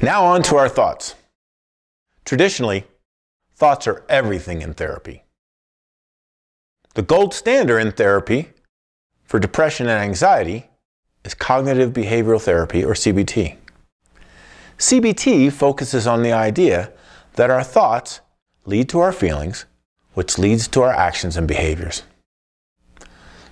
Now on to our thoughts. Traditionally, thoughts are everything in therapy. The gold standard in therapy for depression and anxiety is cognitive behavioral therapy, or CBT. CBT focuses on the idea that our thoughts lead to our feelings, which leads to our actions and behaviors.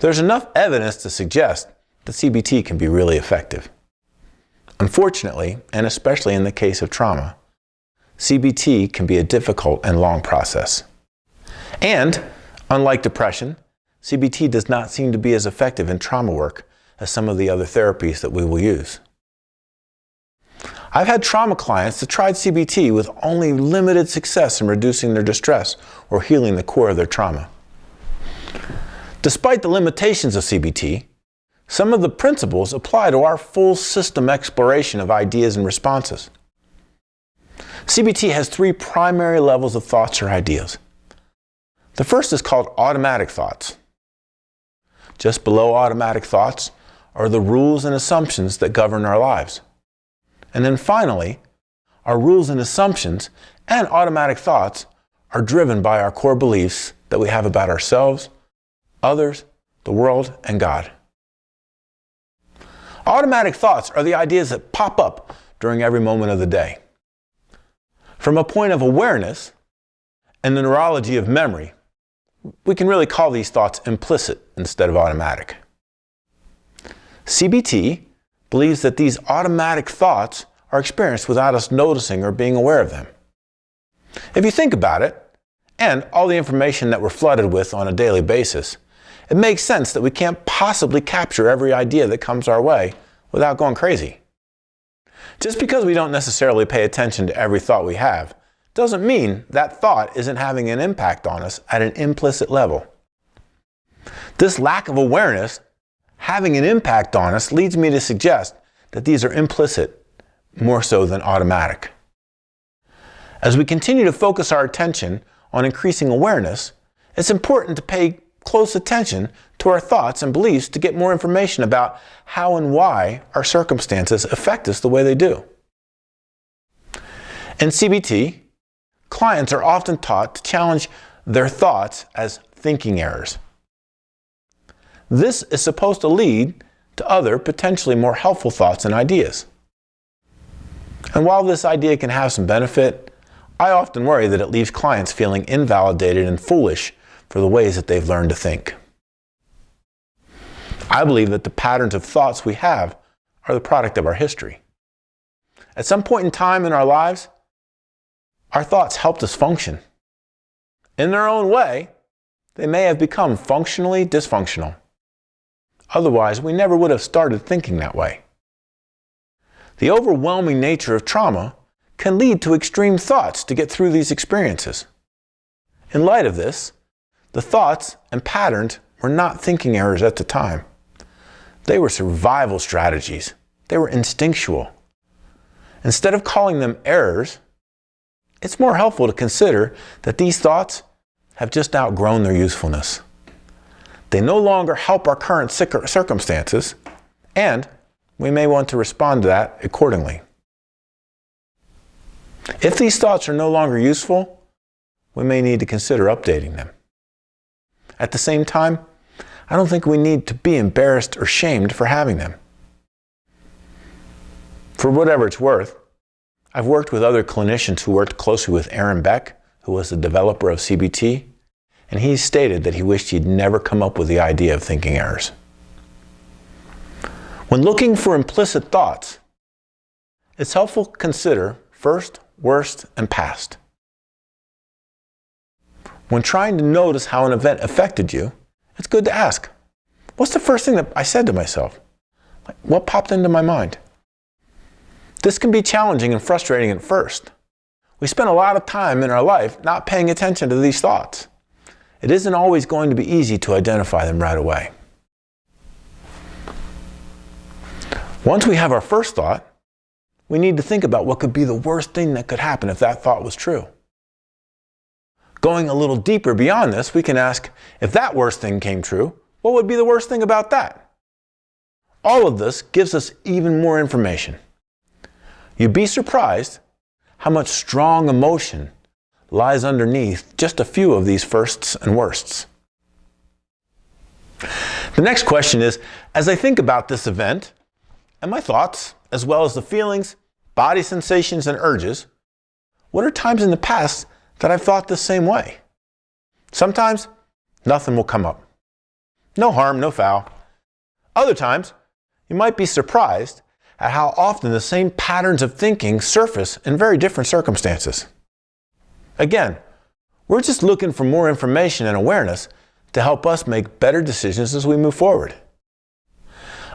There's enough evidence to suggest that CBT can be really effective. Unfortunately, and especially in the case of trauma, CBT can be a difficult and long process. And, unlike depression, CBT does not seem to be as effective in trauma work as some of the other therapies that we will use. I've had trauma clients that tried CBT with only limited success in reducing their distress or healing the core of their trauma. Despite the limitations of CBT, some of the principles apply to our full system exploration of ideas and responses. CBT has three primary levels of thoughts or ideas. The first is called automatic thoughts. Just below automatic thoughts are the rules and assumptions that govern our lives. And then finally, our rules and assumptions and automatic thoughts are driven by our core beliefs that we have about ourselves, others, the world, and God. Automatic thoughts are the ideas that pop up during every moment of the day. From a point of awareness and the neurology of memory, we can really call these thoughts implicit instead of automatic. CBT believes that these automatic thoughts are experienced without us noticing or being aware of them. If you think about it, and all the information that we're flooded with on a daily basis, it makes sense that we can't possibly capture every idea that comes our way without going crazy. Just because we don't necessarily pay attention to every thought we have doesn't mean that thought isn't having an impact on us at an implicit level. This lack of awareness having an impact on us leads me to suggest that these are implicit more so than automatic. As we continue to focus our attention on increasing awareness, it's important to pay close attention to our thoughts and beliefs to get more information about how and why our circumstances affect us the way they do. In CBT, clients are often taught to challenge their thoughts as thinking errors. This is supposed to lead to other, potentially more helpful thoughts and ideas. And while this idea can have some benefit, I often worry that it leaves clients feeling invalidated and foolish for the ways that they've learned to think. I believe that the patterns of thoughts we have are the product of our history. At some point in time in our lives, our thoughts helped us function. In their own way, they may have become functionally dysfunctional. Otherwise, we never would have started thinking that way. The overwhelming nature of trauma can lead to extreme thoughts to get through these experiences. In light of this, the thoughts and patterns were not thinking errors at the time. They were survival strategies. They were instinctual. Instead of calling them errors, it's more helpful to consider that these thoughts have just outgrown their usefulness. They no longer help our current circumstances, and we may want to respond to that accordingly. If these thoughts are no longer useful, we may need to consider updating them. At the same time, I don't think we need to be embarrassed or shamed for having them. For whatever it's worth, I've worked with other clinicians who worked closely with Aaron Beck, who was the developer of CBT, and he stated that he wished he'd never come up with the idea of thinking errors. When looking for implicit thoughts, it's helpful to consider first, worst, and past. When trying to notice how an event affected you, it's good to ask, what's the first thing that I said to myself? What popped into my mind? This can be challenging and frustrating at first. We spend a lot of time in our life not paying attention to these thoughts. It isn't always going to be easy to identify them right away. Once we have our first thought, we need to think about what could be the worst thing that could happen if that thought was true. Going a little deeper beyond this, we can ask, if that worst thing came true, what would be the worst thing about that? All of this gives us even more information. You'd be surprised how much strong emotion lies underneath just a few of these firsts and worsts. The next question is, as I think about this event and my thoughts, as well as the feelings, body sensations, and urges, what are times in the past that I've thought the same way? Sometimes nothing will come up. No harm, no foul. Other times, you might be surprised at how often the same patterns of thinking surface in very different circumstances. Again, we're just looking for more information and awareness to help us make better decisions as we move forward.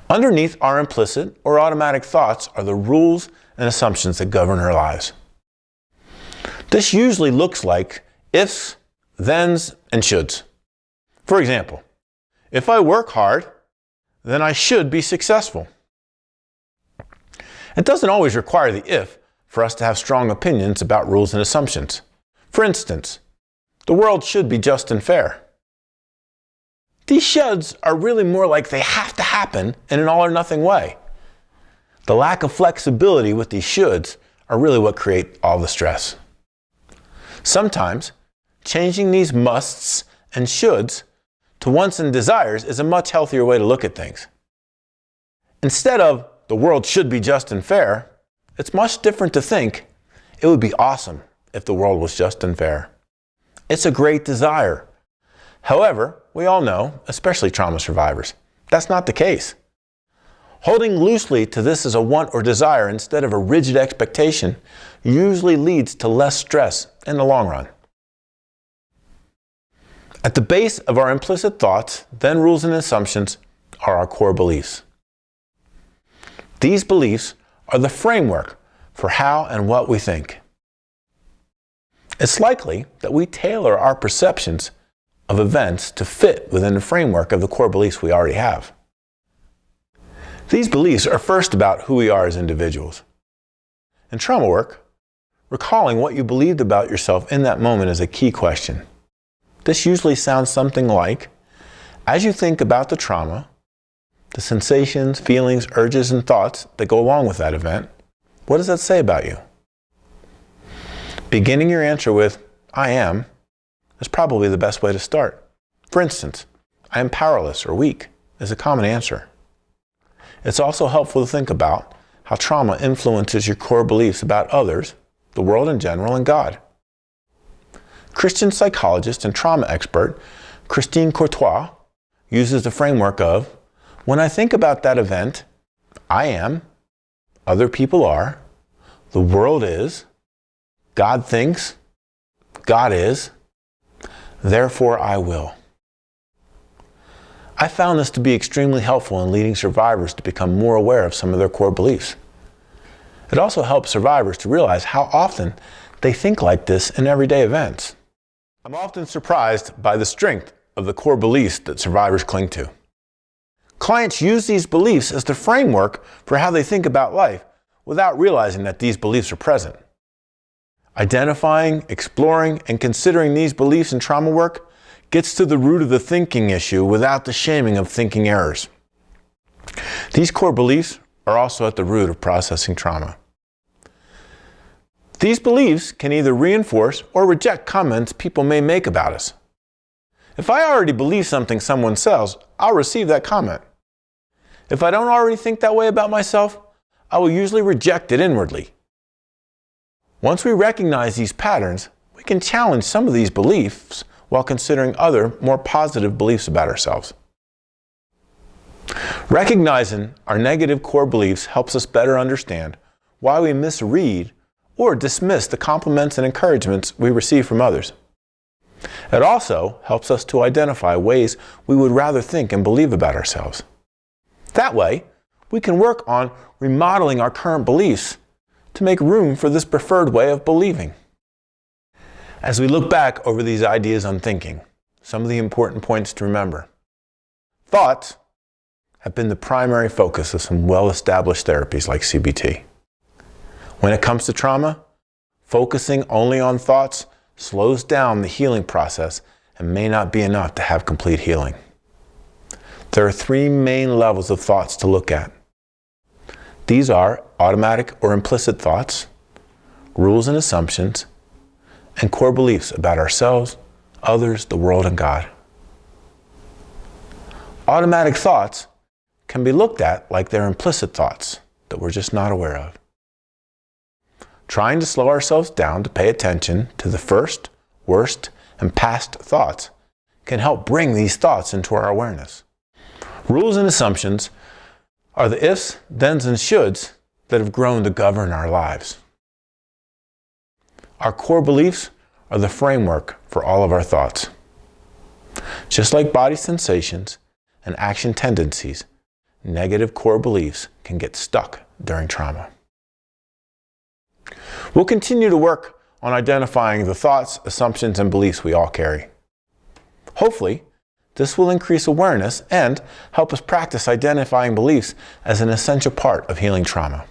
Underneath our implicit or automatic thoughts are the rules and assumptions that govern our lives. This usually looks like ifs, thens, and shoulds. For example, if I work hard, then I should be successful. It doesn't always require the if for us to have strong opinions about rules and assumptions. For instance, the world should be just and fair. These shoulds are really more like they have to happen in an all or nothing way. The lack of flexibility with these shoulds are really what create all the stress. Sometimes, changing these musts and shoulds to wants and desires is a much healthier way to look at things. Instead of the world should be just and fair, it's much different to think it would be awesome if the world was just and fair. It's a great desire. However, we all know, especially trauma survivors, that's not the case. Holding loosely to this as a want or desire instead of a rigid expectation usually leads to less stress in the long run. At the base of our implicit thoughts, then rules and assumptions, are our core beliefs. These beliefs are the framework for how and what we think. It's likely that we tailor our perceptions of events to fit within the framework of the core beliefs we already have. These beliefs are first about who we are as individuals. In trauma work, recalling what you believed about yourself in that moment is a key question. This usually sounds something like, as you think about the trauma, the sensations, feelings, urges, and thoughts that go along with that event, what does that say about you? Beginning your answer with, I am, is probably the best way to start. For instance, I am powerless or weak is a common answer. It's also helpful to think about how trauma influences your core beliefs about others, the world in general, and God. Christian psychologist and trauma expert Christine Courtois uses the framework of, when I think about that event, I am, other people are, the world is, God thinks, God is, therefore I will. I found this to be extremely helpful in leading survivors to become more aware of some of their core beliefs. It also helps survivors to realize how often they think like this in everyday events. I'm often surprised by the strength of the core beliefs that survivors cling to. Clients use these beliefs as the framework for how they think about life without realizing that these beliefs are present. Identifying, exploring, and considering these beliefs in trauma work gets to the root of the thinking issue without the shaming of thinking errors. These core beliefs are also at the root of processing trauma. These beliefs can either reinforce or reject comments people may make about us. If I already believe something someone says, I'll receive that comment. If I don't already think that way about myself, I will usually reject it inwardly. Once we recognize these patterns, we can challenge some of these beliefs while considering other, more positive beliefs about ourselves. Recognizing our negative core beliefs helps us better understand why we misread or dismiss the compliments and encouragements we receive from others. It also helps us to identify ways we would rather think and believe about ourselves. That way, we can work on remodeling our current beliefs to make room for this preferred way of believing. As we look back over these ideas on thinking, some of the important points to remember. Thoughts have been the primary focus of some well-established therapies like CBT. When it comes to trauma, focusing only on thoughts slows down the healing process and may not be enough to have complete healing. There are three main levels of thoughts to look at. These are automatic or implicit thoughts, rules and assumptions, and core beliefs about ourselves, others, the world, and God. Automatic thoughts can be looked at like they're implicit thoughts that we're just not aware of. Trying to slow ourselves down to pay attention to the first, worst, and past thoughts can help bring these thoughts into our awareness. Rules and assumptions are the ifs, thens, and shoulds that have grown to govern our lives. Our core beliefs are the framework for all of our thoughts. Just like body sensations and action tendencies, negative core beliefs can get stuck during trauma. We'll continue to work on identifying the thoughts, assumptions, and beliefs we all carry. Hopefully, this will increase awareness and help us practice identifying beliefs as an essential part of healing trauma.